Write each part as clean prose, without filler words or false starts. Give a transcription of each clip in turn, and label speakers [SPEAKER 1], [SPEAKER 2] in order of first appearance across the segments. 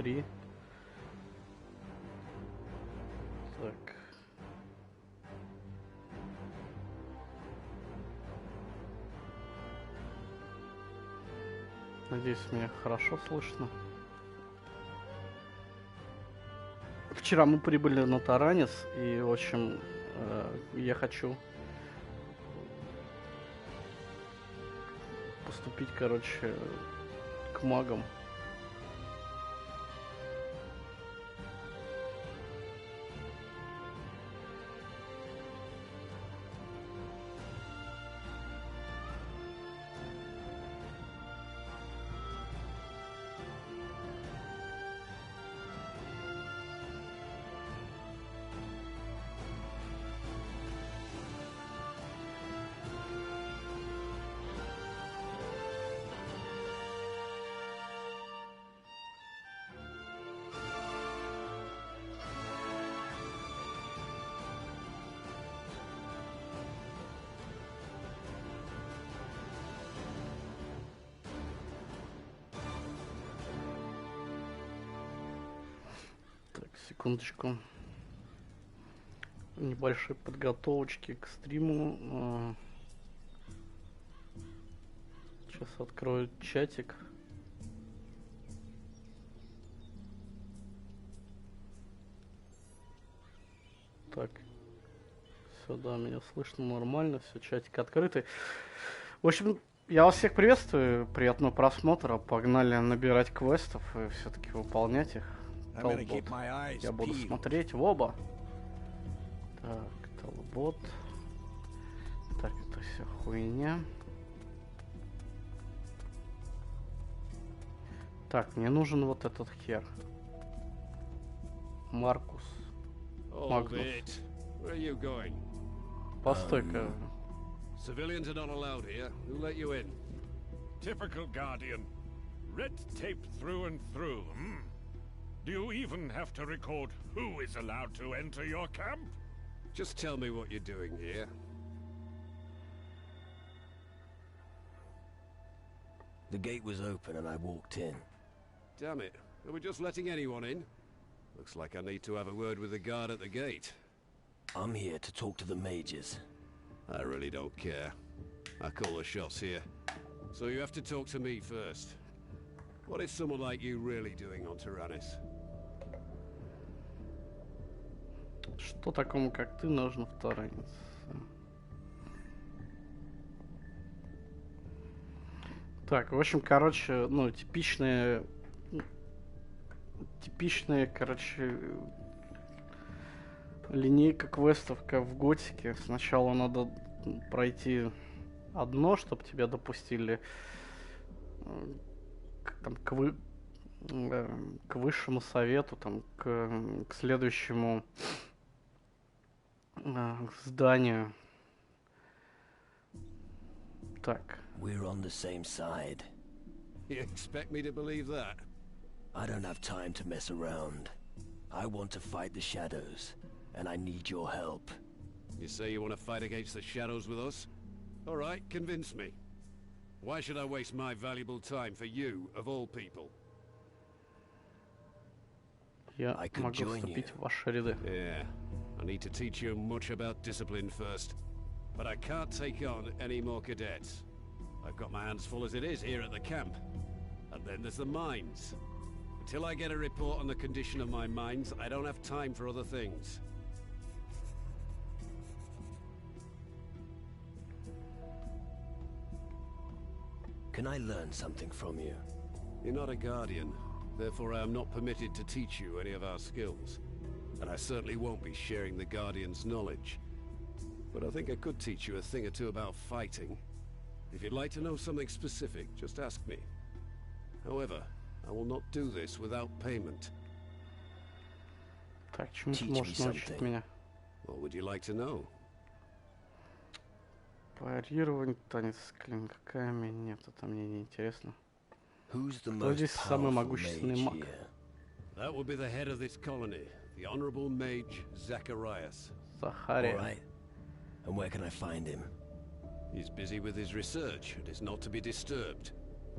[SPEAKER 1] 3. Так. Надеюсь, меня хорошо слышно. Вчера мы прибыли на Таранис, и, в общем, я хочу поступить, короче, к магам. Секундочку. Небольшой подготовочки к стриму. Сейчас открою чатик. Так. Все, да, меня слышно нормально. Все, чатик открытый. В общем, я вас всех приветствую. Приятного просмотра. Погнали набирать квестов и все-таки выполнять их. Талбот. Я буду смотреть в оба. Так, Талбот. Так, это вся хуйня. Так, мне нужен вот этот хер. Маркус. Магнус. Постой-ка.
[SPEAKER 2] Civilians are not allowed here. Who let you in?
[SPEAKER 3] Typical Guardian. Red tape through and through, hmm? Do you even have to record who is allowed to enter your camp?
[SPEAKER 2] Just tell me what you're doing here.
[SPEAKER 4] The gate was open and I walked in.
[SPEAKER 2] Damn it. Are we just letting anyone in? Looks like I need to have a word with the guard at the gate.
[SPEAKER 4] I'm here to talk to the mages.
[SPEAKER 2] I really don't care. I call the shots here. So you have to talk to me first. What is someone like you really doing on Tarannis?
[SPEAKER 1] Что такому, как ты, нужно в Таранис? Так, в общем, короче, ну, типичные, короче, линейка квестов, как в Готике. Сначала надо пройти одно, чтобы тебя допустили там, к высшему совету, там, к следующему зданию. Так.
[SPEAKER 4] We're on the same side.
[SPEAKER 2] You expect me to believe that?
[SPEAKER 4] I don't have time to mess around. I want to fight the shadows, and I need your help.
[SPEAKER 2] You say you want to fight against the shadows with us? All right, convince me. Why should I waste my valuable time for you, of all people?
[SPEAKER 1] Я могу вступить в ваши ряды.
[SPEAKER 2] Yeah, I need to teach you much about discipline first. But I can't take on any more cadets. I've got my hands full as it is here at the camp. And then there's the mines. Until I get a report on the condition of my mines, I don't have time for other things.
[SPEAKER 4] Can I learn something from you?
[SPEAKER 2] You're not a guardian. Therefore, I am not permitted to teach you any of our skills. And I certainly won't be sharing the Guardian's knowledge. But I think I could teach you a thing or two about fighting. If you'd like to know something specific, just ask me. However, I will not do this without payment.
[SPEAKER 1] Так, чему ты можешь научить меня?
[SPEAKER 2] What would you like to know?
[SPEAKER 1] Парирование, танец с клинками. Нет, это мне не интересно.
[SPEAKER 4] Кто
[SPEAKER 1] здесь самый могущественный маг?
[SPEAKER 2] That would be the head of this colony, the Honorable Mage Zacharias.
[SPEAKER 1] Захария.
[SPEAKER 4] All right. And where can I find him?
[SPEAKER 2] He's busy with his research and is not to be disturbed.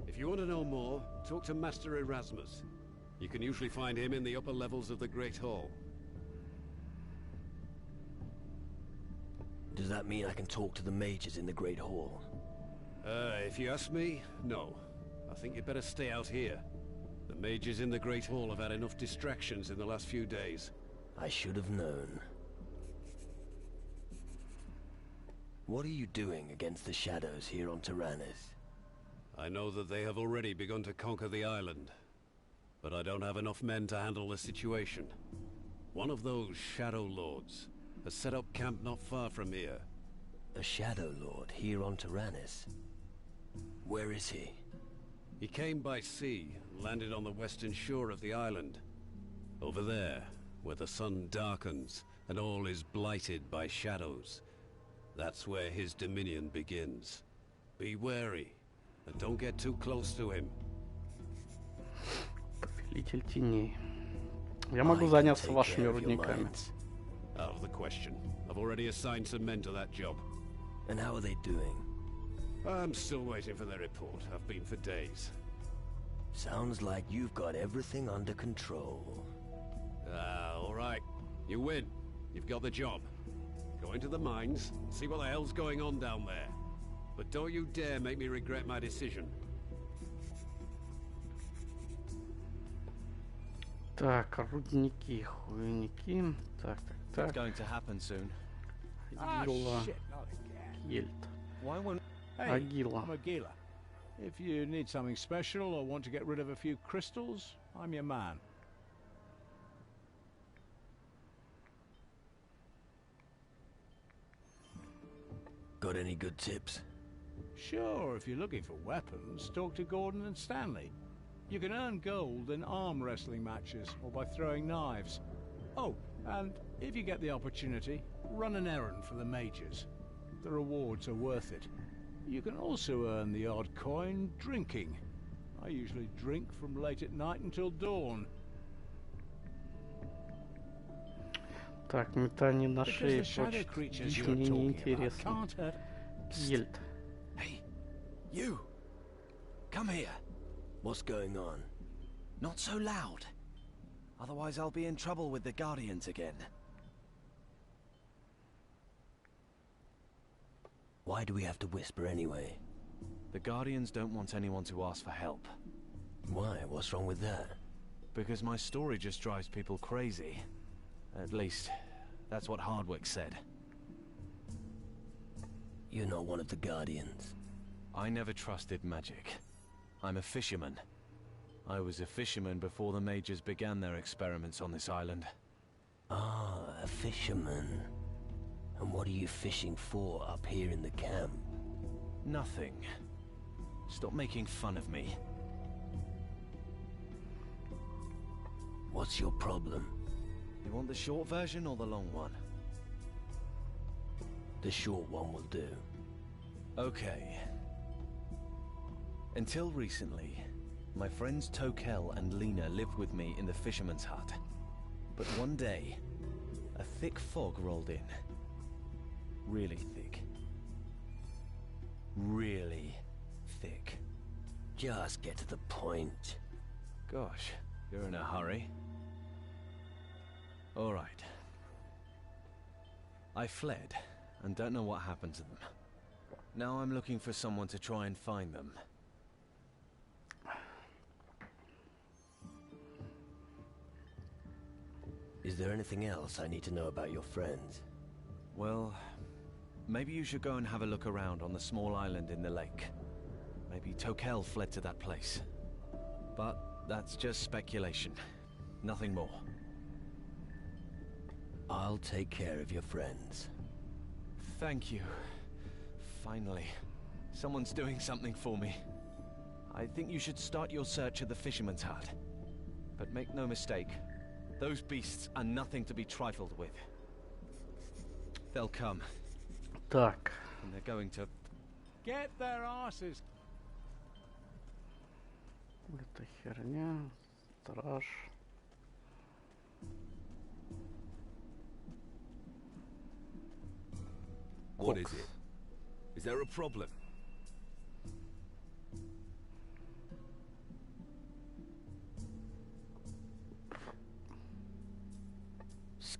[SPEAKER 2] If you want to know more, talk to Master Erasmus. You can usually find him in the upper levels of the Great Hall.
[SPEAKER 4] Does that mean I can talk to the mages in the Great Hall?
[SPEAKER 2] If you ask me, no. I think you'd better stay out here. The mages in the Great Hall have had enough distractions in the last few days.
[SPEAKER 4] I should have known. What are you doing against the shadows here on Tarannis?
[SPEAKER 2] I know that they have already begun to conquer the island, but I don't have enough men to handle the situation. One of those Shadow Lords has set up camp not far from here.
[SPEAKER 4] A Shadow Lord here on Tarannis? Where is he?
[SPEAKER 2] He came by sea, landed on the western shore of the island. Over there, where the sun darkens and all is blighted by shadows. That's where his dominion begins. Be wary, and don't get too close to him.
[SPEAKER 1] Повелитель теней. Я могу заняться вашими рудниками.
[SPEAKER 2] Out of the question. I've already assigned some men to that job.
[SPEAKER 4] And how are they doing?
[SPEAKER 2] I'm still waiting for their report. I've been for days.
[SPEAKER 4] Sounds like you've got everything under control.
[SPEAKER 2] All right. You win. You've got the job. Go into the mines, see what the hell's going on down there. But don't you dare make me regret my decision.
[SPEAKER 1] Так, рудники, хуйники. Так.
[SPEAKER 5] It's going to happen soon.
[SPEAKER 1] Гила. Гильд.
[SPEAKER 6] Why won't... Hey,
[SPEAKER 1] Агила.
[SPEAKER 6] I'm a Gila. If you need something special or want to get rid of a few crystals, I'm your man.
[SPEAKER 4] Got any good tips?
[SPEAKER 6] Sure, if you're looking for weapons, talk to Gordon and Stanley. You can earn gold in arm wrestling matches or by throwing knives. Oh, and if you get the opportunity, run an errand for the mages. The rewards are worth it. You can also earn the odd coin drinking. I usually drink from late at night until dawn.
[SPEAKER 1] Так, метание на
[SPEAKER 6] Because
[SPEAKER 1] шее
[SPEAKER 6] the shadow
[SPEAKER 1] почти
[SPEAKER 6] creatures you're
[SPEAKER 1] мне
[SPEAKER 6] talking about
[SPEAKER 1] неинтересно.
[SPEAKER 6] can't hurt.
[SPEAKER 1] Гильд.
[SPEAKER 5] Hey, you! Come here.
[SPEAKER 4] What's going on?
[SPEAKER 5] Not so loud. Otherwise I'll be in trouble with the Guardians again.
[SPEAKER 4] Why do we have to whisper anyway?
[SPEAKER 5] The Guardians don't want anyone to ask for help.
[SPEAKER 4] Why? What's wrong with that?
[SPEAKER 5] Because my story just drives people crazy. At least, that's what Hardwick said.
[SPEAKER 4] You're not one of the Guardians.
[SPEAKER 5] I never trusted magic. I'm a fisherman. I was a fisherman before the mages began their experiments on this island.
[SPEAKER 4] Ah, a fisherman. And what are you fishing for up here in the camp?
[SPEAKER 5] Nothing. Stop making fun of me.
[SPEAKER 4] What's your problem?
[SPEAKER 5] You want the short version or the long one?
[SPEAKER 4] The short one will do.
[SPEAKER 5] Okay. Until recently, my friends Tokel and Lena lived with me in the fisherman's hut. But one day, a thick fog rolled in. Really thick. Really thick.
[SPEAKER 4] Just get to the point.
[SPEAKER 5] Gosh, you're in a hurry. All right. I fled, and don't know what happened to them. Now I'm looking for someone to try and find them.
[SPEAKER 4] Is there anything else I need to know about your friends?
[SPEAKER 5] Well, maybe you should go and have a look around on the small island in the lake. Maybe Tokel fled to that place. But that's just speculation. Nothing more.
[SPEAKER 4] I'll take care of your friends.
[SPEAKER 5] Thank you. Finally. Someone's doing something for me. I think you should start your search at the fisherman's hut. But make no mistake, those beasts are nothing to be trifled with. They'll come.
[SPEAKER 1] Так.
[SPEAKER 5] And they're going to...
[SPEAKER 6] Get their asses.
[SPEAKER 1] Это херня. Страж.
[SPEAKER 2] What is it? Is there a problem?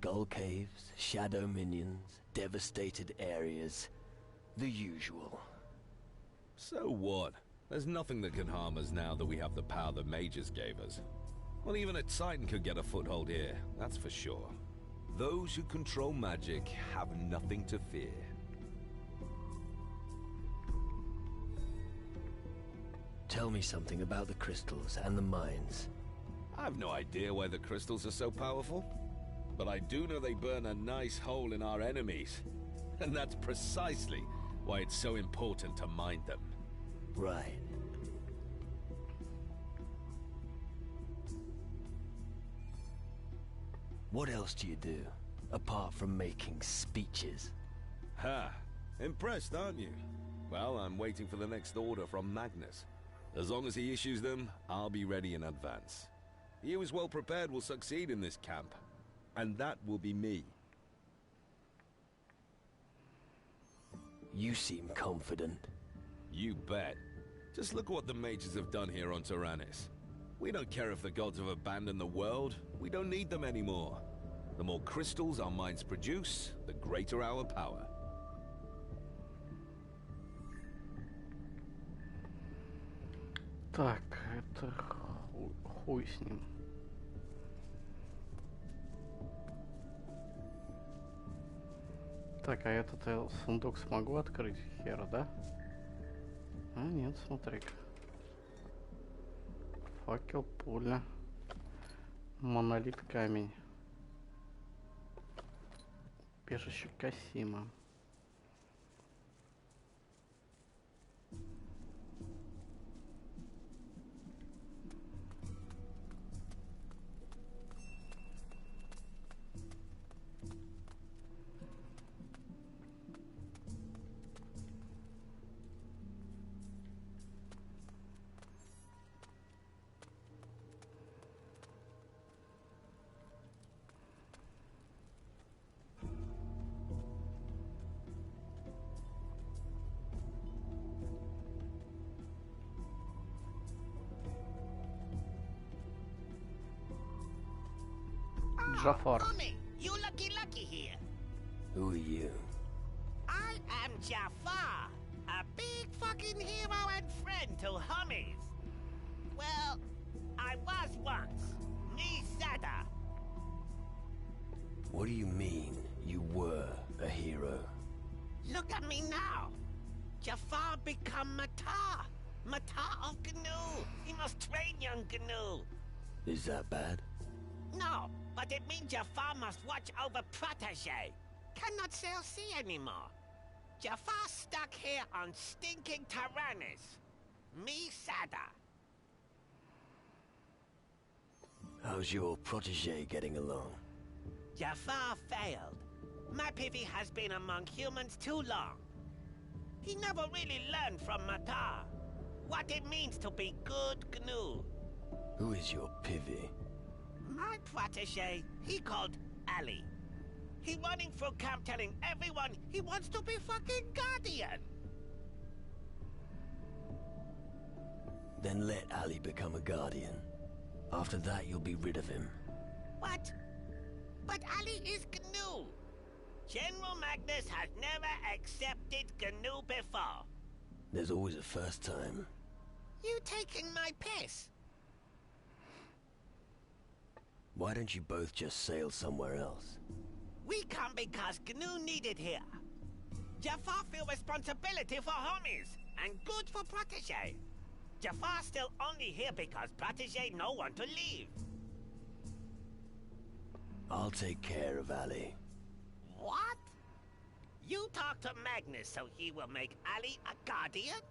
[SPEAKER 4] Skull caves, shadow minions, devastated areas. The usual.
[SPEAKER 7] So what? There's nothing that can harm us now that we have the power the mages gave us. Well, even a Titan could get a foothold here, that's for sure. Those who control magic have nothing to fear.
[SPEAKER 4] Tell me something about the crystals and the mines.
[SPEAKER 7] I have no idea why the crystals are so powerful, but I do know they burn a nice hole in our enemies. And that's precisely why it's so important to mine them.
[SPEAKER 4] Right. What else do you do, apart from making speeches?
[SPEAKER 7] Ha! Impressed, aren't you? Well, I'm waiting for the next order from Magnus. As long as he issues them, I'll be ready in advance. He who is well prepared will succeed in this camp. And that will be me.
[SPEAKER 4] You seem confident.
[SPEAKER 7] You bet. Just look what the mages have done here on Tarannis. We don't care if the gods have abandoned the world. We don't need them anymore. The more crystals our minds produce, the greater our power.
[SPEAKER 1] Так, это хуй с ним. Так, а этот сундук смогу открыть? Хер, да? А, нет, смотри-ка. Факел, пуля. Монолит, камень. Бежище Касима. Jafar.
[SPEAKER 8] Homie, you lucky here.
[SPEAKER 4] Who are you?
[SPEAKER 8] I am Jafar, a big fucking hero and friend to homies. Well, I was once. Me Sada.
[SPEAKER 4] What do you mean, you were a hero?
[SPEAKER 8] Look at me now. Jafar become Matar. Matar of Gnu. He must train young Gnu.
[SPEAKER 4] Is that bad?
[SPEAKER 8] No, but it means Jafar must watch over Protege. Cannot sail sea anymore. Jafar stuck here on stinking Tarannis. Me Sada.
[SPEAKER 4] How's your protege getting along?
[SPEAKER 8] Jafar failed. My pivy has been among humans too long. He never really learned from Matar what it means to be good Gnu.
[SPEAKER 4] Who is your pivy?
[SPEAKER 8] My protege, he called Ali. He running through camp telling everyone he wants to be fucking Guardian.
[SPEAKER 4] Then let Ali become a Guardian. After that, you'll be rid of him.
[SPEAKER 8] What? But Ali is Gnu. General Magnus has never accepted Gnu before.
[SPEAKER 4] There's always a first time.
[SPEAKER 8] You taking my piss?
[SPEAKER 4] Why don't you both just sail somewhere else?
[SPEAKER 8] We come because Gnu needed here. Jafar feel responsibility for homies and good for Protege. Jafar still only here because Protege no want to leave.
[SPEAKER 4] I'll take care of Ali.
[SPEAKER 8] What? You talk to Magnus so he will make Ali a Guardian?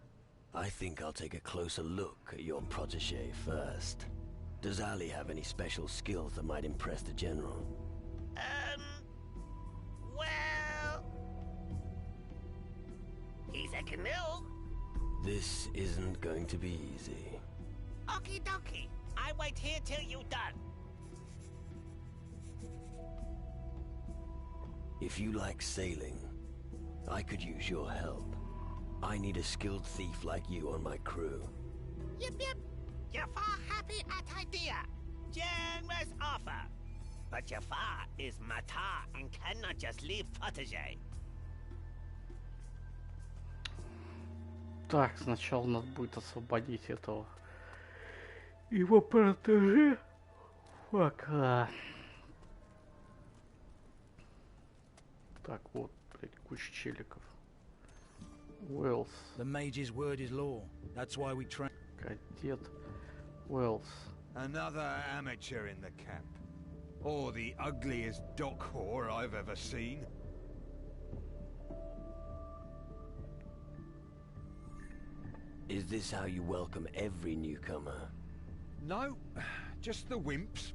[SPEAKER 4] I think I'll take a closer look at your protege first. Does Ali have any special skills that might impress the General?
[SPEAKER 8] Well... he's a Gnu.
[SPEAKER 4] This isn't going to be easy.
[SPEAKER 8] Okie dokie. I wait here till you done.
[SPEAKER 4] If you like sailing, I could use your help. I need a skilled thief like you on my crew.
[SPEAKER 8] Yep. Jafar happy at idea. Generous offer. But Jafar is Matar and cannot just leave Protege.
[SPEAKER 1] Так, сначала надо будет освободить этого его протеже. Пока. Так, вот, блядь, куча челиков. Уэллс.
[SPEAKER 9] The mage's word is law. That's why we train.
[SPEAKER 1] Кадет. Уэллс.
[SPEAKER 10] Another amateur in the camp. Or the ugliest dock whore I've ever seen.
[SPEAKER 4] Is this how you welcome every newcomer?
[SPEAKER 10] No, just the wimps.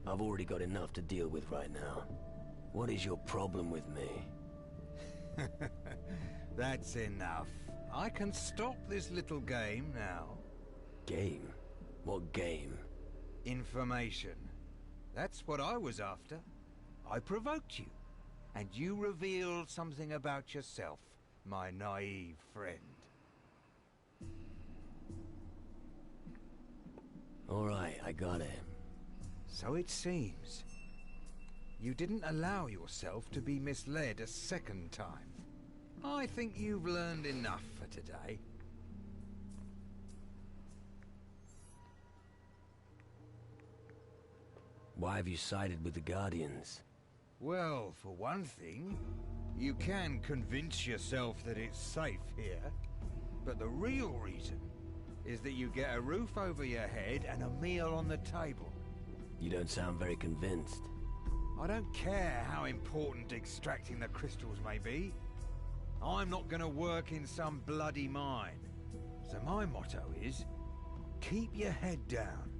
[SPEAKER 4] I've already got enough to deal with right now. What is your problem with me?
[SPEAKER 10] That's enough. I can stop this little game now.
[SPEAKER 4] Game? What game?
[SPEAKER 10] Information. That's what I was after. I provoked you. And you revealed something about yourself, my naive friend.
[SPEAKER 4] Alright, I got it.
[SPEAKER 10] So it seems. You didn't allow yourself to be misled a second time. I think you've learned enough for today.
[SPEAKER 4] Why have you sided with the Guardians?
[SPEAKER 10] Well, for one thing, you can convince yourself that it's safe here. But the real reason is that you get a roof over your head and a meal on the table.
[SPEAKER 4] You don't sound very convinced.
[SPEAKER 10] I don't care how important extracting the crystals may be. I'm not gonna work in some bloody mine. So my motto is, keep your head down,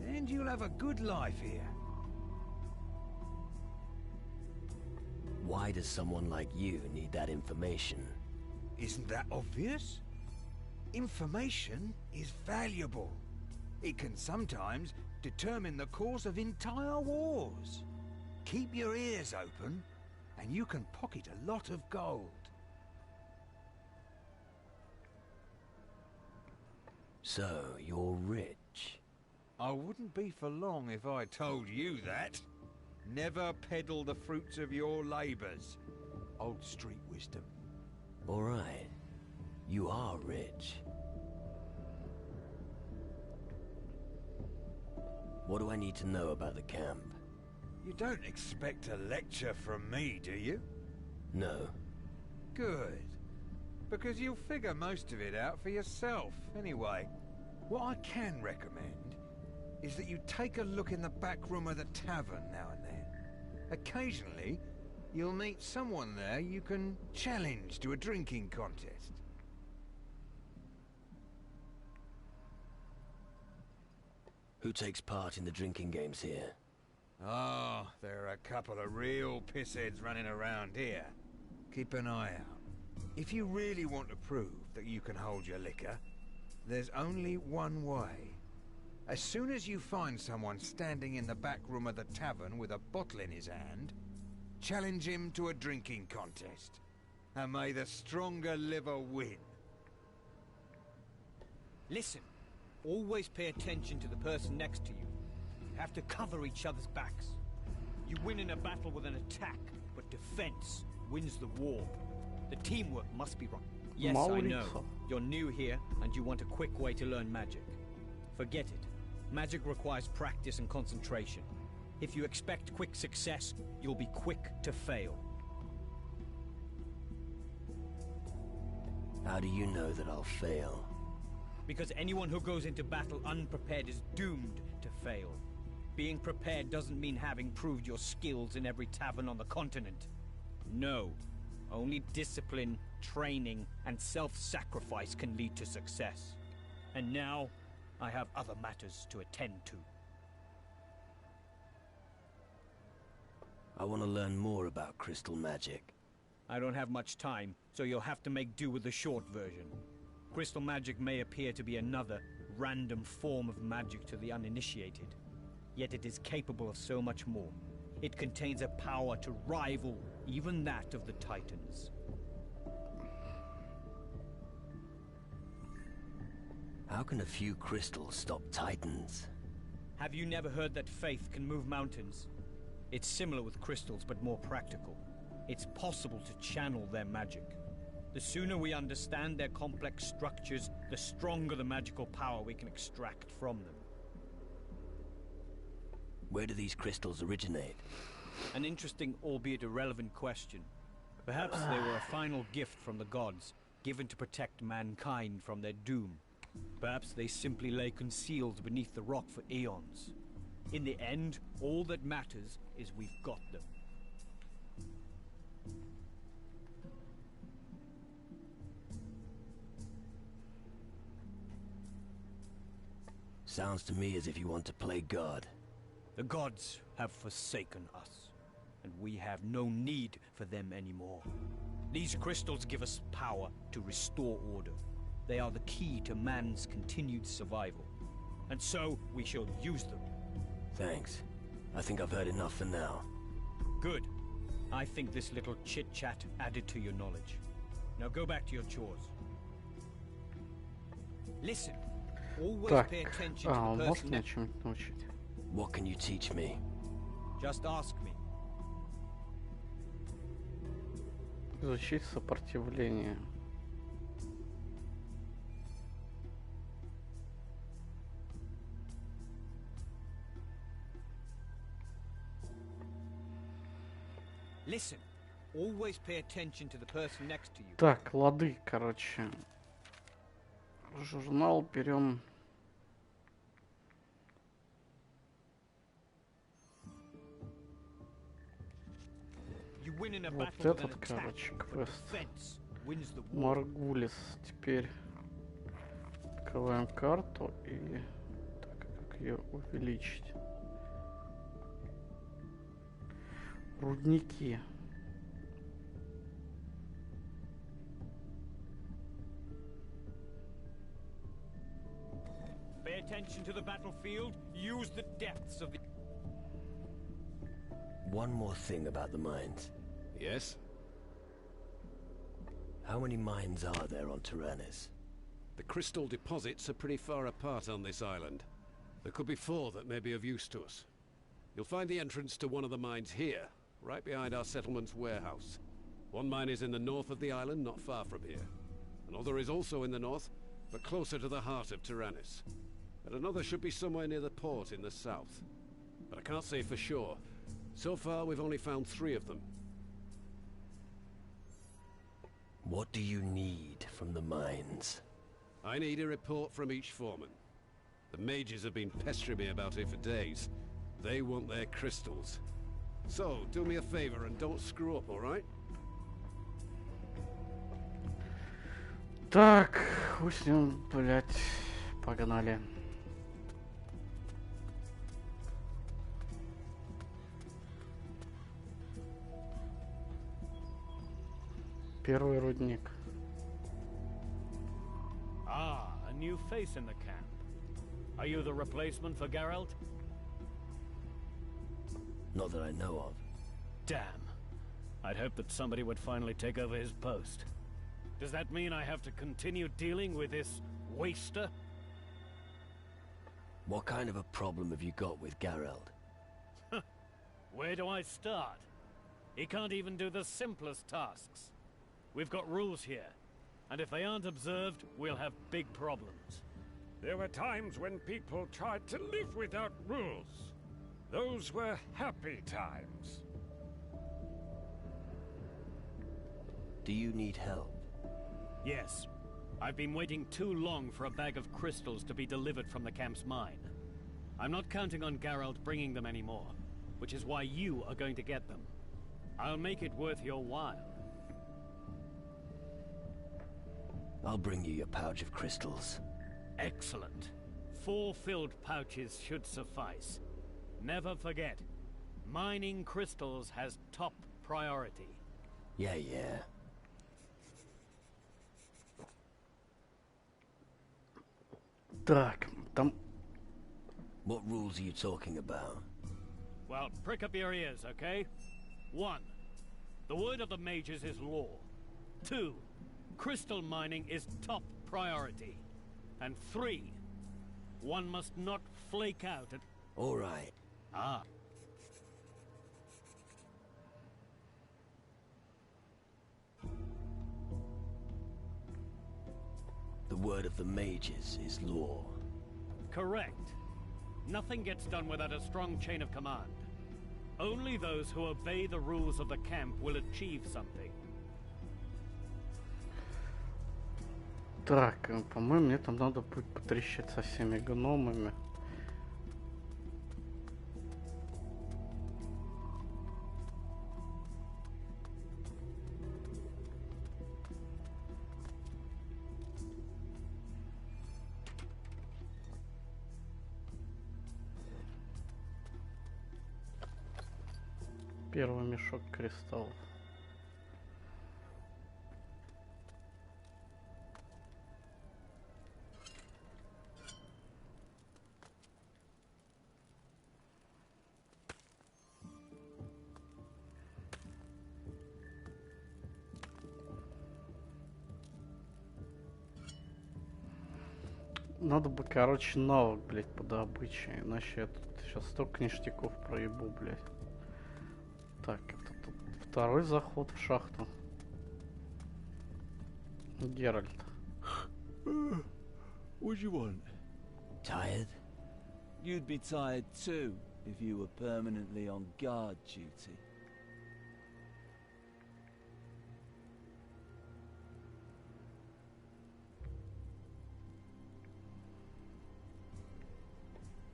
[SPEAKER 10] and you'll have a good life here.
[SPEAKER 4] Why does someone like you need that information?
[SPEAKER 10] Isn't that obvious? Information is valuable. It can sometimes determine the course of entire wars. Keep your ears open, and you can pocket a lot of gold.
[SPEAKER 4] So, you're rich?
[SPEAKER 10] I wouldn't be for long if I told you that. Never peddle the fruits of your labors. Old street wisdom.
[SPEAKER 4] Alright. You are rich. What do I need to know about the camp?
[SPEAKER 10] You don't expect a lecture from me, do you?
[SPEAKER 4] No.
[SPEAKER 10] Good. Because you'll figure most of it out for yourself, anyway. What I can recommend is that you take a look in the back room of the tavern now and then. Occasionally, you'll meet someone there you can challenge to a drinking contest.
[SPEAKER 4] Who takes part in the drinking games here?
[SPEAKER 10] Oh, there are a couple of real pissheads running around here. Keep an eye out. If you really want to prove that you can hold your liquor, there's only one way. As soon as you find someone standing in the back room of the tavern with a bottle in his hand, challenge him to a drinking contest. And may the stronger liver win.
[SPEAKER 11] Listen, always pay attention to the person next to you. You have to cover each other's backs. You win in a battle with an attack, but defense wins the war. The teamwork must be right. Yes, I know. You're new here, and you want a quick way to learn magic. Forget it. Magic requires practice and concentration. If you expect quick success, you'll be quick to fail.
[SPEAKER 4] How do you know that I'll fail?
[SPEAKER 11] Because anyone who goes into battle unprepared is doomed to fail. Being prepared doesn't mean having proved your skills in every tavern on the continent. No. Only discipline, training, and self-sacrifice can lead to success. And now, I have other matters to attend to.
[SPEAKER 4] I want to learn more about crystal magic.
[SPEAKER 11] I don't have much time, so you'll have to make do with the short version. Crystal magic may appear to be another, random form of magic to the uninitiated. Yet it is capable of so much more. It contains a power to rival even that of the Titans.
[SPEAKER 4] How can a few crystals stop Titans?
[SPEAKER 11] Have you never heard that faith can move mountains? It's similar with crystals, but more practical. It's possible to channel their magic. The sooner we understand their complex structures, the stronger the magical power we can extract from them.
[SPEAKER 4] Where do these crystals originate?
[SPEAKER 11] An interesting, albeit irrelevant question. Perhaps they were a final gift from the gods, given to protect mankind from their doom. Perhaps they simply lay concealed beneath the rock for eons. In the end, all that matters is we've got them.
[SPEAKER 4] Sounds to me as if you want to play God.
[SPEAKER 11] The gods have forsaken us, and we have no need for them anymore. These crystals give us power to restore order. They are the key to man's continued survival. And so, we shall use them.
[SPEAKER 4] Thanks. I think I've heard enough for now.
[SPEAKER 11] Good. I think this little chit-chat added to your knowledge. Now go back to your chores. Listen. Always pay attention to the person next.
[SPEAKER 4] What can you teach me?
[SPEAKER 11] Just ask me.
[SPEAKER 1] Изучить сопротивление.
[SPEAKER 11] Listen. Always pay attention to the person next to you.
[SPEAKER 1] Так, лады, короче. Журнал берем. Вот этот, короче, квест. Маргулис. Теперь открываем карту и... Так, как ее увеличить? Рудники.
[SPEAKER 11] Pay attention to the battlefield. Use the depths of the...
[SPEAKER 4] One more thing about the mines.
[SPEAKER 2] Yes?
[SPEAKER 4] How many mines are there on Tarannis?
[SPEAKER 2] The crystal deposits are pretty far apart on this island. There could be 4 that may be of use to us. You'll find the entrance to one of the mines here, right behind our settlement's warehouse. One mine is in the north of the island, not far from here. Another is also in the north, but closer to the heart of Tarannis. And another should be somewhere near the port in the south. But I can't say for sure. So far, we've only found 3 of them.
[SPEAKER 4] What do you need from the mines?
[SPEAKER 2] I need a report from each foreman. The mages have been pestering me about it for days. They want their crystals. So, do me a favor and don't screw up, alright?
[SPEAKER 1] Так, хуй с ним, блять, погнали. Первый рудник.
[SPEAKER 3] Ah, a new face in the camp. Are you the replacement for Geralt?
[SPEAKER 4] Not that I know of.
[SPEAKER 3] Damn. I'd hoped that somebody would finally take over his post. Does that mean I have to continue dealing with this waster?
[SPEAKER 4] What kind of a problem have you got with Geralt?
[SPEAKER 3] Where do I start? He can't even do the simplest tasks. We've got rules here, and if they aren't observed, we'll have big problems.
[SPEAKER 12] There were times when people tried to live without rules. Those were happy times.
[SPEAKER 4] Do you need help?
[SPEAKER 3] Yes. I've been waiting too long for a bag of crystals to be delivered from the camp's mine. I'm not counting on Geralt bringing them anymore, which is why you are going to get them. I'll make it worth your while.
[SPEAKER 4] I'll bring you your pouch of crystals.
[SPEAKER 3] Excellent. 4 filled pouches should suffice. Never forget, mining crystals has top priority.
[SPEAKER 4] Yeah.
[SPEAKER 1] Так, там...
[SPEAKER 4] What rules are you talking about?
[SPEAKER 3] Well, prick up your ears, okay? 1. The word of the mages is law. 2. Crystal mining is top priority. And 3. One must not flake out at...
[SPEAKER 4] All right.
[SPEAKER 3] Ah.
[SPEAKER 4] word of the mages is law.
[SPEAKER 3] Correct. Nothing gets done without a strong chain of command. Only those who obey the rules of the camp will achieve something.
[SPEAKER 1] Так, по-моему, мне там надо будет потрещать со всеми гномами. Первый мешок кристаллов. Надо бы, короче, навык, блядь, по добыче, иначе я тут сейчас столько ништяков проебу, блядь. Так, это тут второй заход в шахту. Геральт.
[SPEAKER 13] What do you want?
[SPEAKER 4] Tired?
[SPEAKER 13] You'd be tired too if you were permanently on guard duty.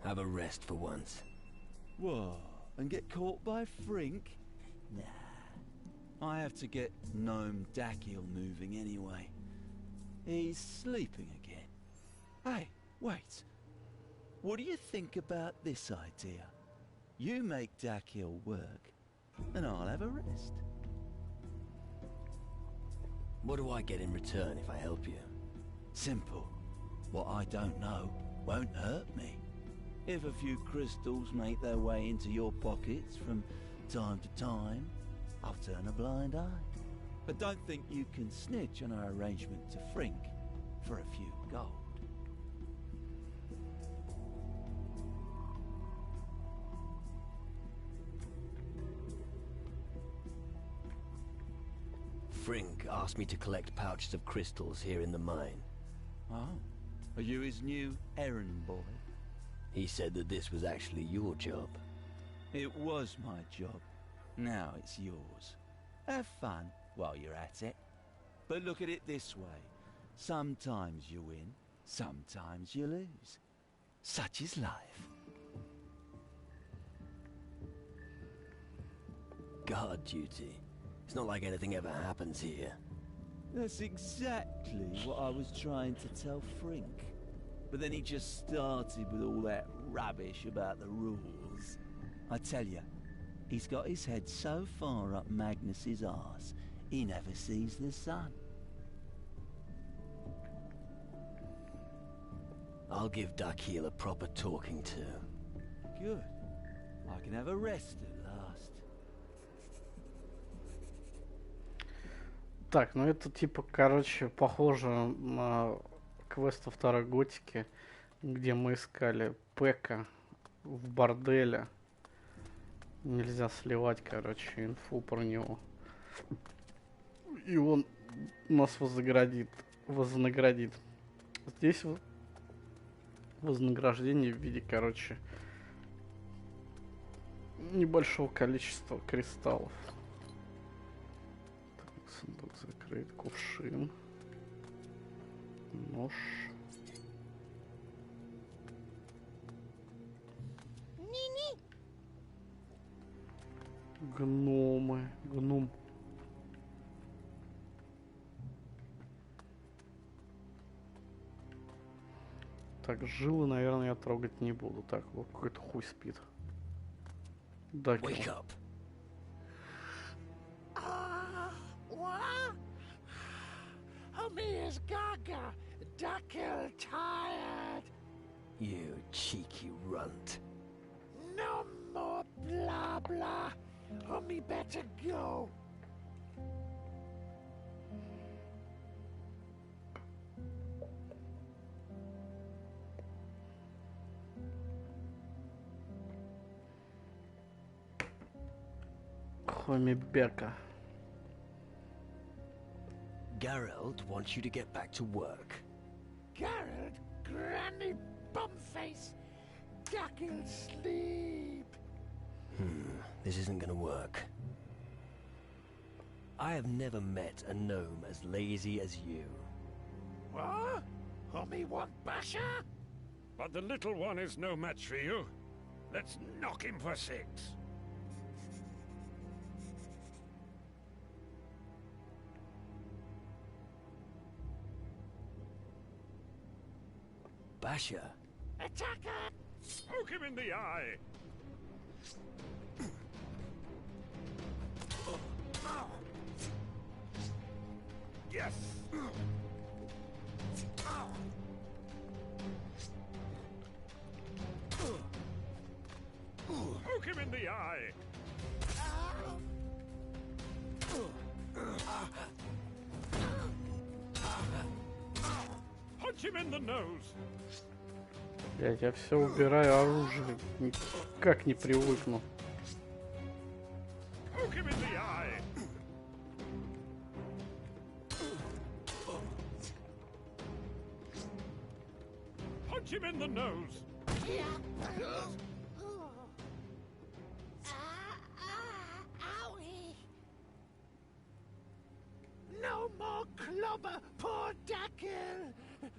[SPEAKER 4] Have a rest for once.
[SPEAKER 13] What? And get caught by Frink? Nah. I have to get Gnome Dakiel moving anyway. He's sleeping again. Hey, wait. What do you think about this idea? You make Dakiel work, and I'll have a rest.
[SPEAKER 4] What do I get in return if I help you?
[SPEAKER 13] Simple. What I don't know won't hurt me. If a few crystals make their way into your pockets from time to time, I'll turn a blind eye. But don't think you can snitch on our arrangement to Frink for a few gold.
[SPEAKER 4] Frink asked me to collect pouches of crystals here in the mine.
[SPEAKER 13] Oh? Are you his new errand boy?
[SPEAKER 4] He said that this was actually your job.
[SPEAKER 13] It was my job. Now it's yours. Have fun while you're at it. But look at it this way. Sometimes you win, sometimes you lose. Such is life.
[SPEAKER 4] Guard duty. It's not like anything ever happens here.
[SPEAKER 13] That's exactly what I was trying to tell Frink. But then he just started with all that rubbish about the rules. I tell you, he's got his head so far up Magnus's arse, he never sees the sun.
[SPEAKER 4] I'll give Dakiel a proper talking to.
[SPEAKER 13] Good. I can have a rest at last.
[SPEAKER 1] Так, ну это типа, короче, похоже на квест во второй готике, где мы искали Пека в борделе. Нельзя сливать, короче, инфу про него. И он нас вознаградит. Здесь вознаграждение в виде, короче, небольшого количества кристаллов. Так, сундук закрыт, кувшин. Нож. Гном. Так, жилы, наверное, я трогать не буду. Так, вот какой-то хуй спит. Dakiel.
[SPEAKER 12] Me is Gaga. Dakiel tired.
[SPEAKER 4] You cheeky runt.
[SPEAKER 12] No more blah blah. Me better go.
[SPEAKER 1] Хомибека.
[SPEAKER 4] Geralt wants you to get back to work.
[SPEAKER 14] Geralt, Granny Bumface, Dack'll sleep.
[SPEAKER 4] This isn't gonna work. I have never met a gnome as lazy as you.
[SPEAKER 14] What? Homie want Basher?
[SPEAKER 12] But the little one is no match for you. Let's knock him for 6.
[SPEAKER 4] Basher?
[SPEAKER 14] Attacker!
[SPEAKER 12] Poke him in the eye! Yes! Poke him in the eye! Punch him in the nose!
[SPEAKER 1] Блять, я все убираю оружие. Никак не привыкну.
[SPEAKER 12] Poke him in the eye! Punch him in the nose!
[SPEAKER 14] Owie! No more clobber, poor Dack'll!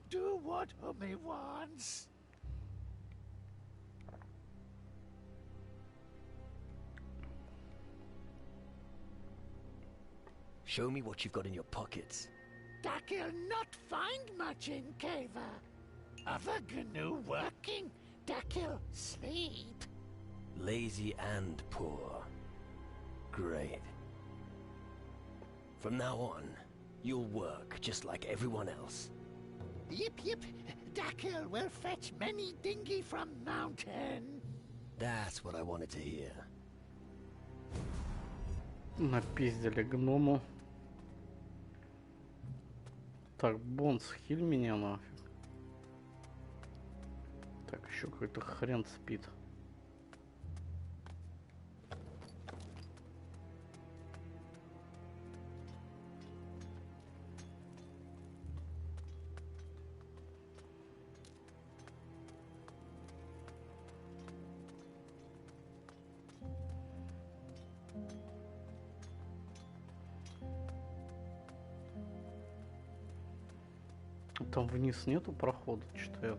[SPEAKER 14] Do what Hummy wants!
[SPEAKER 4] Show me what you've got in your pockets.
[SPEAKER 14] Dack'll not find much in Caver. Other GNU working, Dack'll sleep.
[SPEAKER 4] Lazy and poor. Great. From now on, you'll work just like everyone else.
[SPEAKER 14] Yip yip, Dack'll will fetch many dinghy from mountain.
[SPEAKER 4] That's what I wanted to hear.
[SPEAKER 1] Напиздили гному. Так, Бон, схиль меня нафиг. Так, еще какой-то хрен спит. Там вниз нету прохода, что я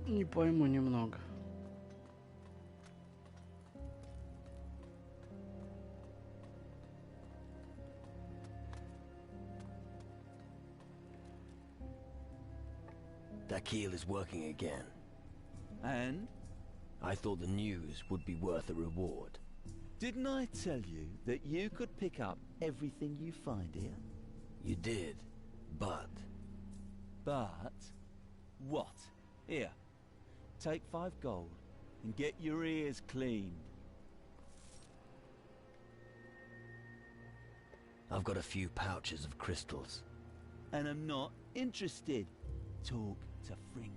[SPEAKER 1] не пойму немного.
[SPEAKER 4] Dack'll is working again.
[SPEAKER 13] And?
[SPEAKER 4] I thought the news would be worth a reward.
[SPEAKER 13] Didn't I tell you that you could pick up everything you find here?
[SPEAKER 4] You did, but...
[SPEAKER 13] But? What? Here. Take 5 gold and get your ears cleaned.
[SPEAKER 4] I've got a few pouches of crystals.
[SPEAKER 13] And I'm not interested. Talk to Frink.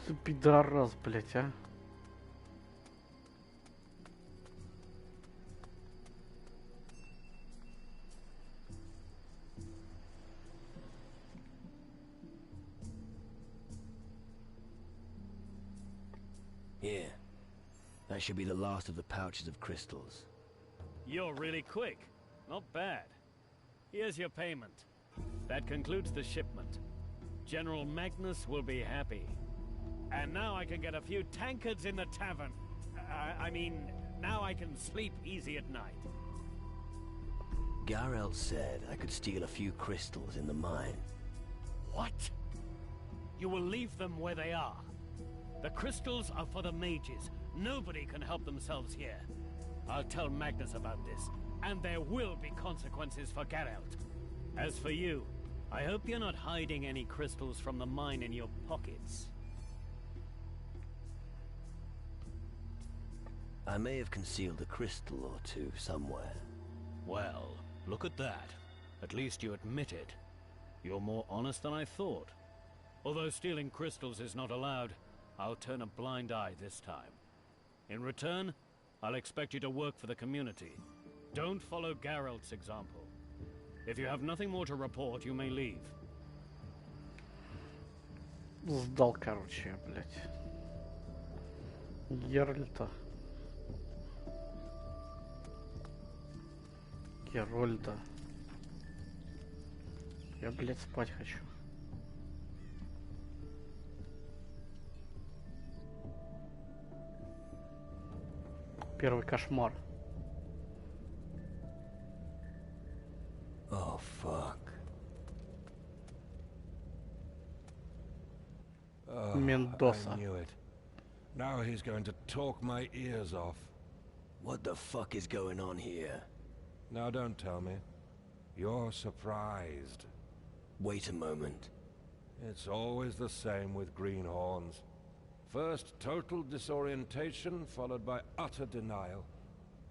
[SPEAKER 1] Ты пидорас, блять, а.
[SPEAKER 4] Here. That should be the last of the pouches of crystals.
[SPEAKER 3] You're really quick. Not bad. Here's your payment. That concludes the shipment. General Magnus will be happy. And now I can get a few tankards in the tavern. I mean, now I can sleep easy at night.
[SPEAKER 4] Geralt said I could steal a few crystals in the mine.
[SPEAKER 3] What? You will leave them where they are. The crystals are for the mages. Nobody can help themselves here. I'll tell Magnus about this, and there will be consequences for Geralt. As for you, I hope you're not hiding any crystals from the mine in your pockets.
[SPEAKER 4] I may have concealed a crystal or two somewhere.
[SPEAKER 3] Well, look at that. At least you admit it. You're more honest than I thought. Although stealing crystals is not allowed, I'll turn a blind eye this time. In return, I'll expect you to work for the community. Don't follow Geralt's example. If you have nothing more to report, you may leave.
[SPEAKER 1] Сдал, короче, блядь. Геральта. Герольда. Я, блядь, спать хочу. Первый кошмар.
[SPEAKER 4] Oh, fuck.
[SPEAKER 1] Мендоса.
[SPEAKER 12] I knew it. Now he's going to talk my ears off.
[SPEAKER 4] What the fuck is going on here?
[SPEAKER 12] Now don't tell me. You're surprised.
[SPEAKER 4] Wait a moment.
[SPEAKER 12] It's always the same with greenhorns. First, total disorientation, followed by utter denial.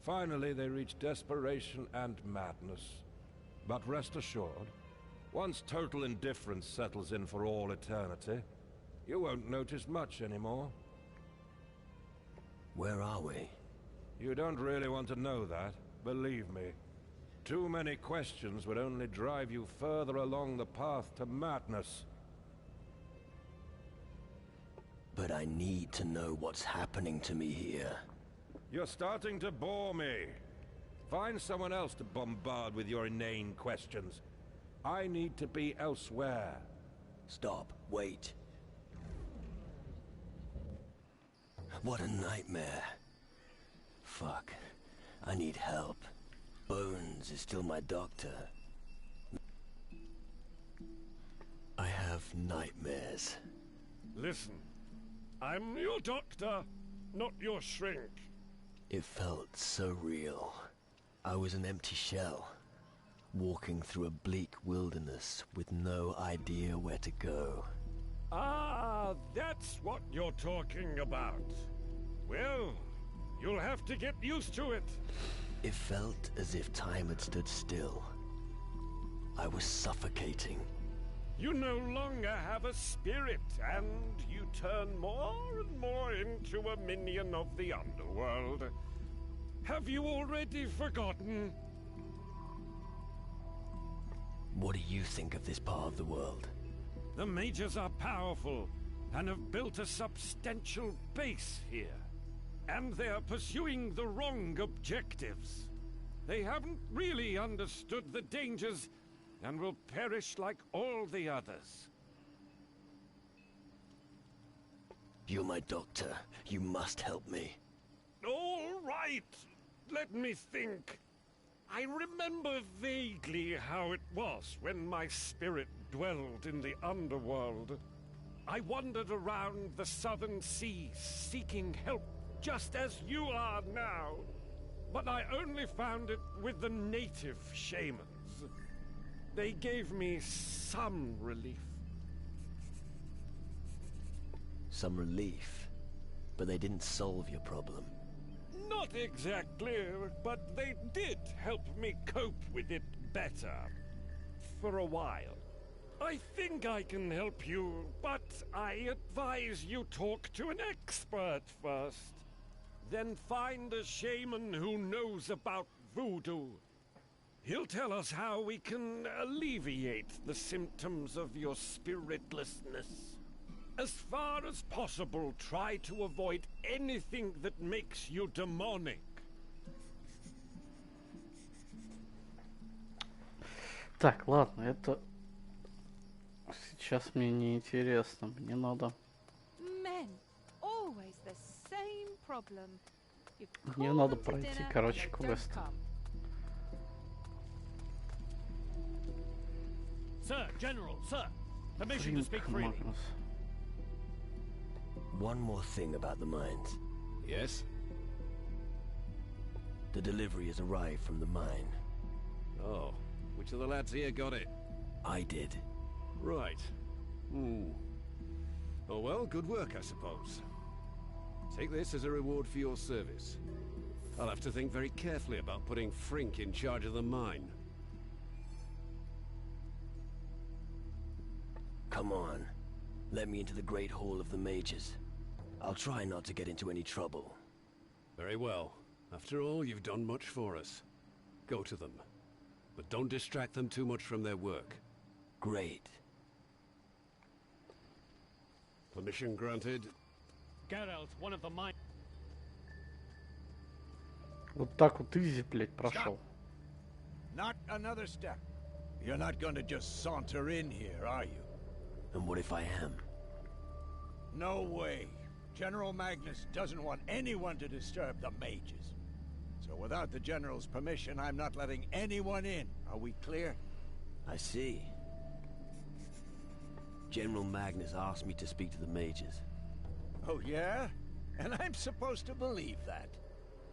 [SPEAKER 12] Finally, they reach desperation and madness. But rest assured, once total indifference settles in for all eternity, you won't notice much anymore.
[SPEAKER 4] Where are we?
[SPEAKER 12] You don't really want to know that, believe me. Too many questions would only drive you further along the path to madness.
[SPEAKER 4] But I need to know what's happening to me here.
[SPEAKER 12] You're starting to bore me. Find someone else to bombard with your inane questions. I need to be elsewhere.
[SPEAKER 4] Stop. Wait. What a nightmare. Fuck. I need help. Bones is still my doctor. I have nightmares.
[SPEAKER 12] Listen, I'm your doctor, not your shrink.
[SPEAKER 4] It felt so real. I was an empty shell, walking through a bleak wilderness with no idea where to go.
[SPEAKER 12] Ah, that's what you're talking about. Well, you'll have to get used to it.
[SPEAKER 4] It felt as if time had stood still. I was suffocating.
[SPEAKER 12] You no longer have a spirit, and you turn more and more into a minion of the underworld. Have you already forgotten?
[SPEAKER 4] What do you think of this part of the world?
[SPEAKER 12] The mages are powerful, and have built a substantial base here. And they are pursuing the wrong objectives. They haven't really understood the dangers, and will perish like all the others.
[SPEAKER 4] You're my doctor. You must help me.
[SPEAKER 12] All right. Let me think. I remember vaguely how it was when my spirit dwelled in the underworld. I wandered around the southern seas, seeking help, just as you are now. But I only found it with the native shamans. They gave me some relief.
[SPEAKER 4] Some relief? But they didn't solve your problem.
[SPEAKER 12] Not exactly, but they did help me cope with it better. For a while. I think I can help you, but I advise you talk to an expert first. Then find a shaman who knows about voodoo. He'll tell us how we can alleviate the symptoms of your spiritlessness. As far as possible, try to avoid anything that makes you demonic.
[SPEAKER 1] Так, ладно, это сейчас мне не интересно. Мне надо. Мне надо пройти, короче, квест.
[SPEAKER 3] Sir, General, sir. Permission to speak freely.
[SPEAKER 4] One more thing about the mines.
[SPEAKER 2] Yes?
[SPEAKER 4] The delivery has arrived from the mine.
[SPEAKER 2] Oh, which of the lads here got it?
[SPEAKER 4] I did.
[SPEAKER 2] Right. Oh well, good work, I suppose. Take this as a reward for your service. I'll have to think very carefully about putting Frink in charge of the mine.
[SPEAKER 4] Come on. Let me into the Great Hall of the Mages. I'll try not to get into any trouble.
[SPEAKER 2] Very well. After all, you've done much for us. Go to them. but don't distract them too much from their work.
[SPEAKER 4] Great.
[SPEAKER 2] Permission granted.
[SPEAKER 3] Geralt, one of the mine.
[SPEAKER 1] Вот так вот изи, блядь, прошел.
[SPEAKER 6] Not another step. You're not going to just saunter in here, are you?
[SPEAKER 4] And what if I am?
[SPEAKER 6] No way. General Magnus doesn't want anyone to disturb the mages. So without the General's permission, I'm not letting anyone in. Are we clear?
[SPEAKER 4] I see. General Magnus asked me to speak to the mages.
[SPEAKER 6] Oh, yeah? And I'm supposed to believe that?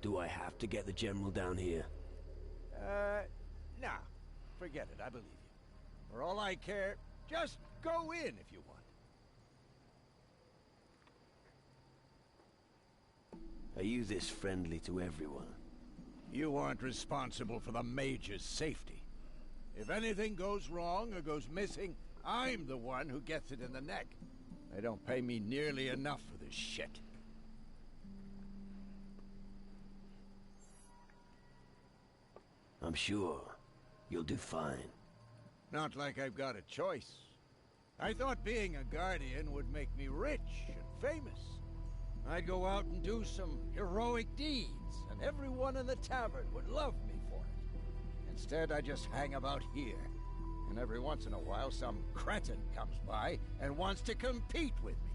[SPEAKER 4] Do I have to get the General down here?
[SPEAKER 6] Nah. Forget it, I believe you. For all I care, just go in if you want.
[SPEAKER 4] Are you this friendly to everyone?
[SPEAKER 6] You aren't responsible for the mage's safety. If anything goes wrong or goes missing, I'm the one who gets it in the neck. They don't pay me nearly enough for this shit.
[SPEAKER 4] I'm sure you'll do fine.
[SPEAKER 6] Not like I've got a choice. I thought being a guardian would make me rich and famous. I'd go out and do some heroic deeds, and everyone in the tavern would love me for it. Instead, I just hang about here. And every once in a while, some cretin comes by and wants to compete with me.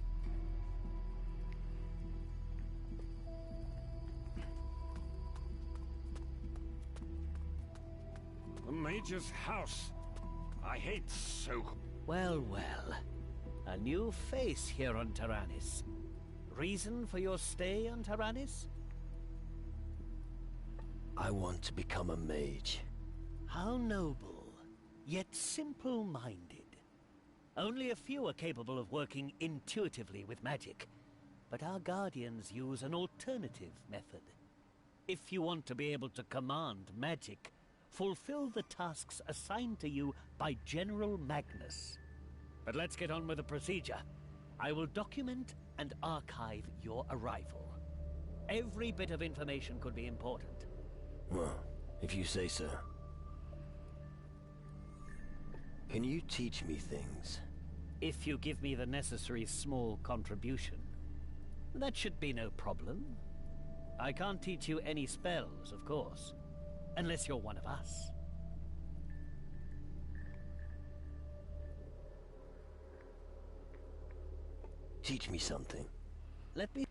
[SPEAKER 12] The Mage's house. I hate so...
[SPEAKER 8] Well, well. A new face here on Tarannis. Reason for your stay on Tarannis?
[SPEAKER 4] I want to become a mage.
[SPEAKER 8] How noble, yet simple-minded. Only a few are capable of working intuitively with magic, but our guardians use an alternative method. If you want to be able to command magic, fulfill the tasks assigned to you by General Magnus. But let's get on with the procedure. I will document and archive your arrival. Every bit of information could be important.
[SPEAKER 4] Well, if you say so. Can you teach me things?
[SPEAKER 8] If you give me the necessary small contribution, that should be no problem. I can't teach you any spells, of course, unless you're one of us.
[SPEAKER 4] Teach me something.
[SPEAKER 8] Let me...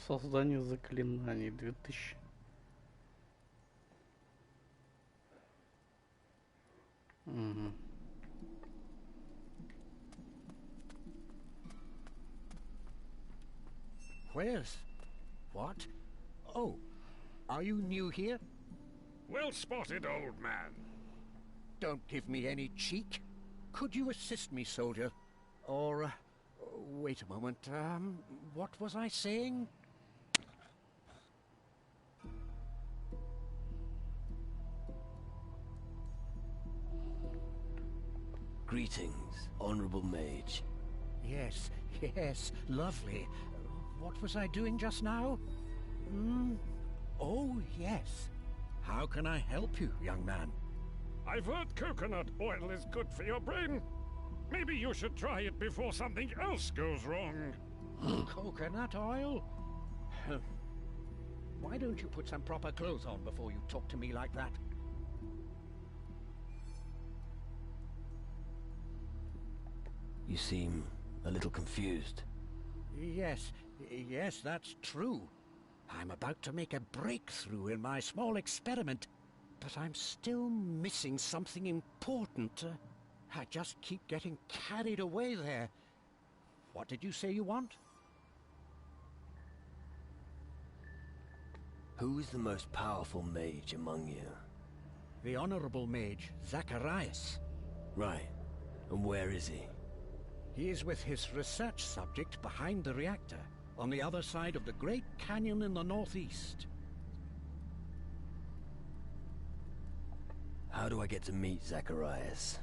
[SPEAKER 1] Создание заклинаний 2000. Угу.
[SPEAKER 15] Where's... What? Oh, are you new here?
[SPEAKER 12] Well spotted, old man.
[SPEAKER 15] Don't give me any cheek. Could you assist me, soldier? Or, wait a moment, what was I saying?
[SPEAKER 4] Greetings, honorable mage.
[SPEAKER 15] Yes, yes, lovely. What was I doing just now? Oh, yes. How can I help you, young man?
[SPEAKER 12] I've heard coconut oil is good for your brain. Maybe you should try it before something else goes wrong.
[SPEAKER 15] Coconut oil? Why don't you put some proper clothes on before you talk to me like that?
[SPEAKER 4] You seem a little confused.
[SPEAKER 15] Yes, yes, that's true. I'm about to make a breakthrough in my small experiment, but I'm still missing something important. I just keep getting carried away there. What did you say you want?
[SPEAKER 4] Who is the most powerful mage among you?
[SPEAKER 15] The Honorable Mage, Zacharias.
[SPEAKER 4] Right. And where is he?
[SPEAKER 15] He is with his research subject behind the reactor, on the other side of the Great Canyon in the northeast.
[SPEAKER 4] How do I get to meet Zacharias?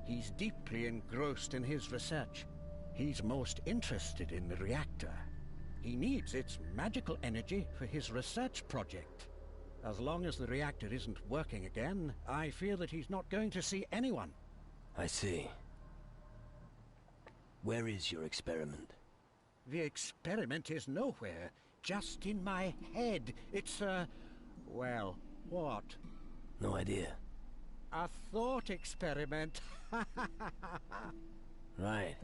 [SPEAKER 15] He's deeply engrossed in his research. He's most interested in the reactor. He needs its magical energy for his research project. As long as the reactor isn't working again, I fear that he's not going to see anyone.
[SPEAKER 4] I see. Where is your experiment?
[SPEAKER 15] The experiment is nowhere, just in my head. It's well, what?
[SPEAKER 4] No idea.
[SPEAKER 15] A thought experiment.
[SPEAKER 4] Right.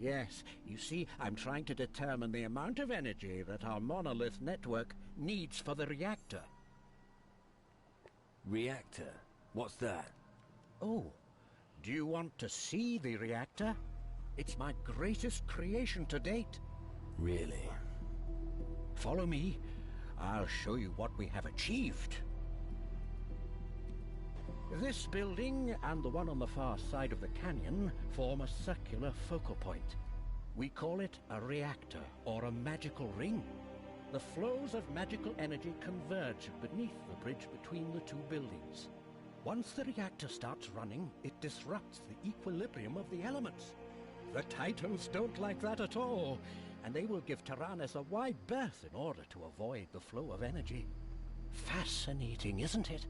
[SPEAKER 15] Yes, you see, I'm trying to determine the amount of energy that our monolith network needs for the reactor.
[SPEAKER 4] Reactor? What's that?
[SPEAKER 15] Oh, do you want to see the reactor? It's my greatest creation to date.
[SPEAKER 4] Really?
[SPEAKER 15] Follow me. I'll show you what we have achieved. This building and the one on the far side of the canyon form a circular focal point. We call it a reactor or a magical ring. The flows of magical energy converge beneath the bridge between the two buildings. Once the reactor starts running, it disrupts the equilibrium of the elements. The Titans don't like that at all, and they will give Taranis a wide berth in order to avoid the flow of energy. Fascinating, isn't it?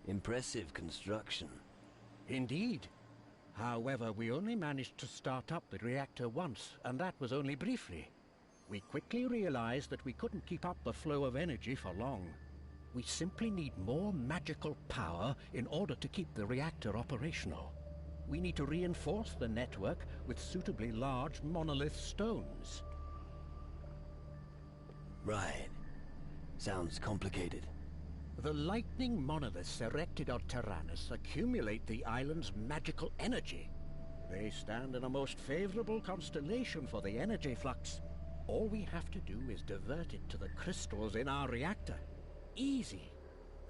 [SPEAKER 4] Impressive construction.
[SPEAKER 15] Indeed. However, we only managed to start up the reactor once, and that was only briefly. We quickly realized that we couldn't keep up the flow of energy for long. We simply need more magical power in order to keep the reactor operational. We need to reinforce the network with suitably large monolith stones.
[SPEAKER 4] Right. Sounds complicated.
[SPEAKER 15] The lightning monoliths erected on Taranis accumulate the island's magical energy. They stand in a most favorable constellation for the energy flux. All we have to do is divert it to the crystals in our reactor. Easy.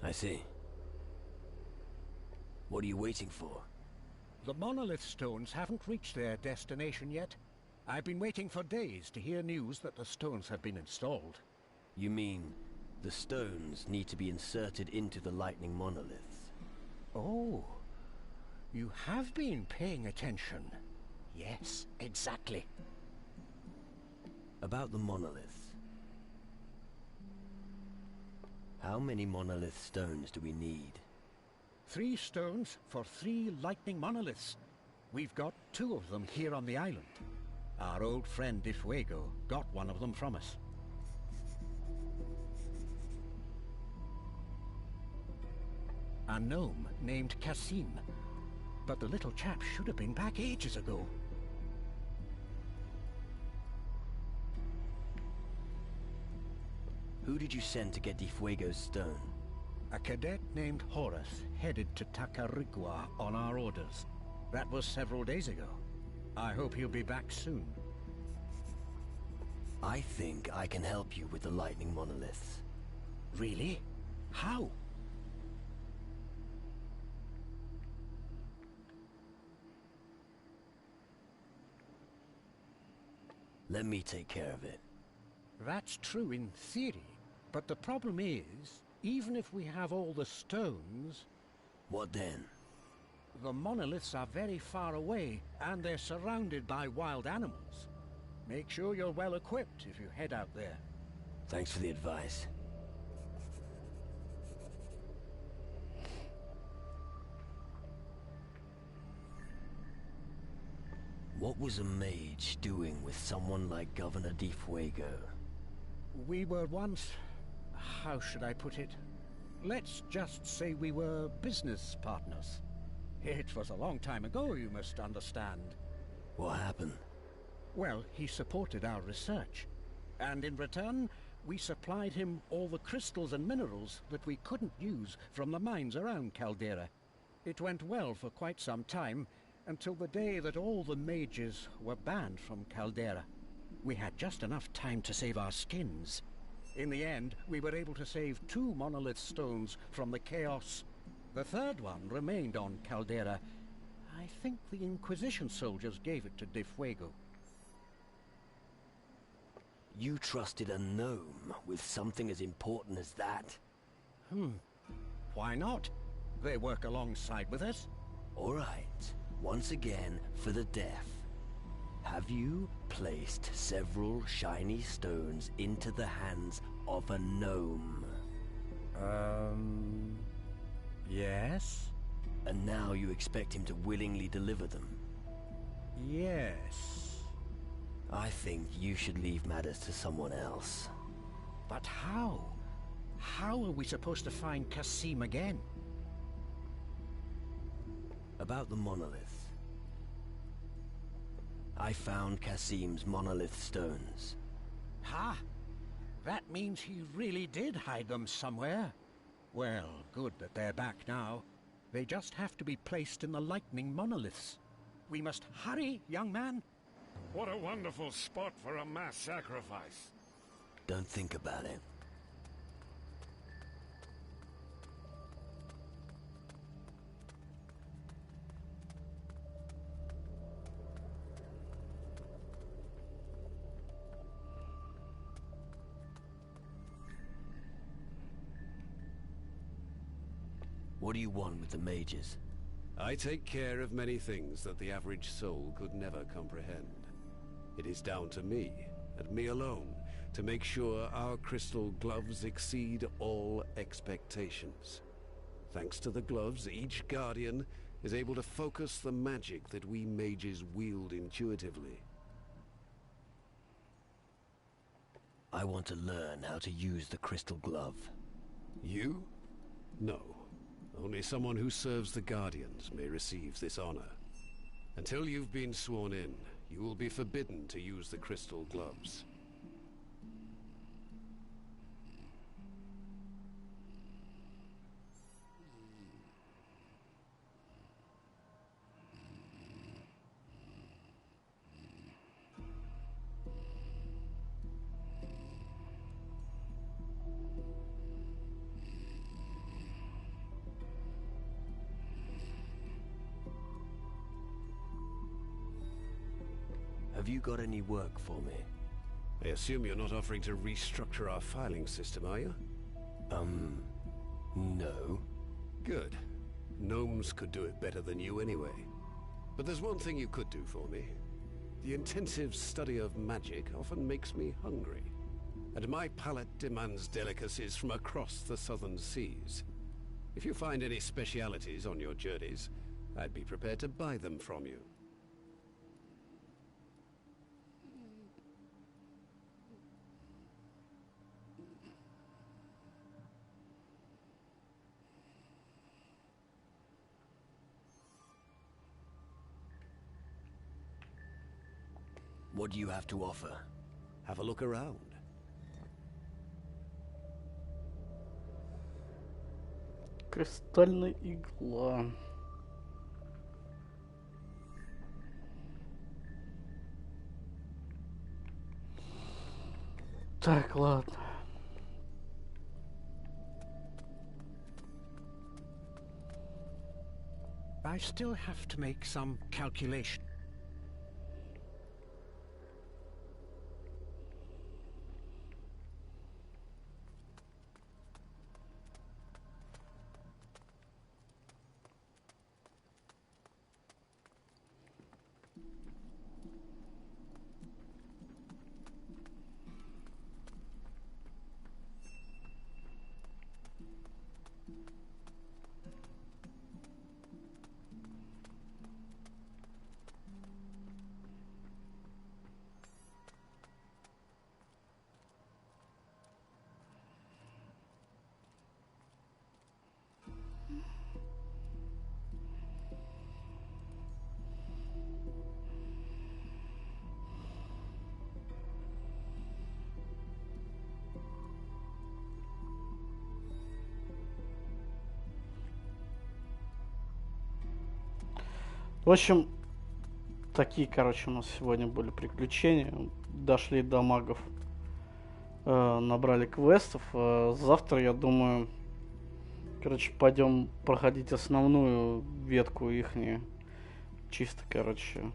[SPEAKER 4] I see. What are you waiting for?
[SPEAKER 15] The monolith stones haven't reached their destination yet. I've been waiting for days to hear news that the stones have been installed.
[SPEAKER 4] You mean the stones need to be inserted into the lightning monoliths?
[SPEAKER 15] Oh, you have been paying attention. Yes, exactly.
[SPEAKER 4] About the monoliths. How many monolith stones do we need?
[SPEAKER 15] 3 stones for 3 lightning monoliths. We've got 2 of them here on the island. Our old friend Difuego got one of them from us. A gnome named Kasim. But the little chap should have been back ages ago.
[SPEAKER 4] Who did you send to get Difuego's stone?
[SPEAKER 15] A cadet named Horace headed to Tacarigua on our orders. That was several days ago. I hope he'll be back soon.
[SPEAKER 4] I think I can help you with the lightning monoliths.
[SPEAKER 15] Really? How?
[SPEAKER 4] Let me take care of it.
[SPEAKER 15] That's true in theory, but the problem is, even if we have all the stones...
[SPEAKER 4] What then?
[SPEAKER 15] The monoliths are very far away, and they're surrounded by wild animals. Make sure you're well equipped if you head out there.
[SPEAKER 4] Thanks for the advice. What was a mage doing with someone like Governor Difuego?
[SPEAKER 15] We were once... how should I put it? Let's just say we were business partners. It was a long time ago, you must understand.
[SPEAKER 4] What happened?
[SPEAKER 15] Well, he supported our research. And in return, we supplied him all the crystals and minerals that we couldn't use from the mines around Caldera. It went well for quite some time, until the day that all the mages were banned from Caldera. We had just enough time to save our skins. In the end, we were able to save 2 monolith stones from the chaos. The third one remained on Caldera. I think the Inquisition soldiers gave it to Difuego.
[SPEAKER 4] You trusted a gnome with something as important as that?
[SPEAKER 15] Why not? They work alongside with us.
[SPEAKER 4] All right. Once again, for the deaf. Have you placed several shiny stones into the hands of a gnome?
[SPEAKER 9] Yes?
[SPEAKER 4] And now you expect him to willingly deliver them?
[SPEAKER 9] Yes.
[SPEAKER 4] I think you should leave matters to someone else.
[SPEAKER 15] But how? How are we supposed to find Kasim again?
[SPEAKER 4] About the monolith. I found Kasim's monolith stones.
[SPEAKER 15] Ha! That means he really did hide them somewhere. Well, good that they're back now. They just have to be placed in the lightning monoliths. We must hurry, young man.
[SPEAKER 12] What a wonderful spot for a mass sacrifice.
[SPEAKER 4] Don't think about it. What do you want with the mages?
[SPEAKER 2] I take care of many things that the average soul could never comprehend. It is down to me, and me alone, to make sure our crystal gloves exceed all expectations. Thanks to the gloves, each guardian is able to focus the magic that we mages wield intuitively.
[SPEAKER 4] I want to learn how to use the crystal glove.
[SPEAKER 2] You? No. Only someone who serves the Guardians may receive this honor. Until you've been sworn in, you will be forbidden to use the crystal gloves.
[SPEAKER 4] Have you got any work for me?
[SPEAKER 2] I assume you're not offering to restructure our filing system, are you?
[SPEAKER 4] No.
[SPEAKER 2] Good. Gnomes could do it better than you anyway. But there's one thing you could do for me. The intensive study of magic often makes me hungry. And my palate demands delicacies from across the southern seas. If you find any specialities on your journeys, I'd be prepared to buy them from you.
[SPEAKER 4] What do you have to offer?
[SPEAKER 2] Have a look around.
[SPEAKER 1] Кристальная игла. Так, ладно.
[SPEAKER 15] I still have to make some calculation.
[SPEAKER 1] В общем, такие, короче, у нас сегодня были приключения. Дошли до магов, набрали квестов. Завтра, я думаю, короче, пойдем проходить основную ветку ихнюю. Чисто, короче,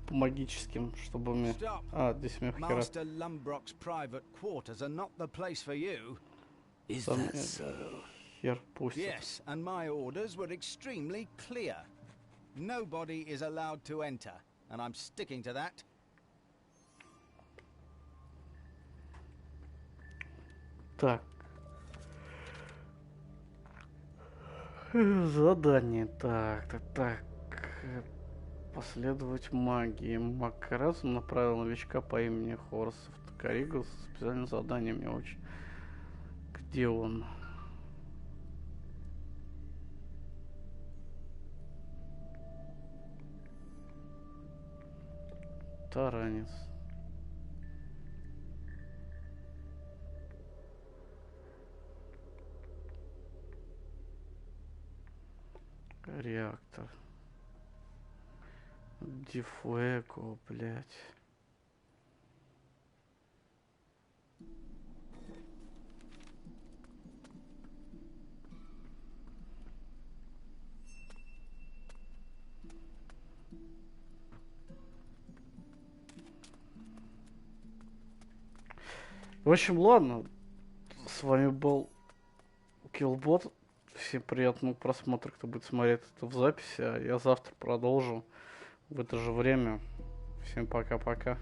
[SPEAKER 1] по магическим, чтобы мне... здесь меня хера...
[SPEAKER 9] Master Lumbrock's private quarters are not the place for you.
[SPEAKER 4] Is that so?
[SPEAKER 1] Хер пустит.
[SPEAKER 9] Yes, and my orders were extremely clear. Nobody is allowed to enter, and I'm sticking to that.
[SPEAKER 1] Так. Задание. Так. Последовать магии. Маг разум направил новичка по имени Хорсов Каригл с специальным заданием. Не очень. Где он? Таранис. Реактор. Дифуэко, блядь. В общем, ладно. С вами был Killbot. Всем приятного просмотра, кто будет смотреть это в записи. А я завтра продолжу в это же время. Всем пока-пока.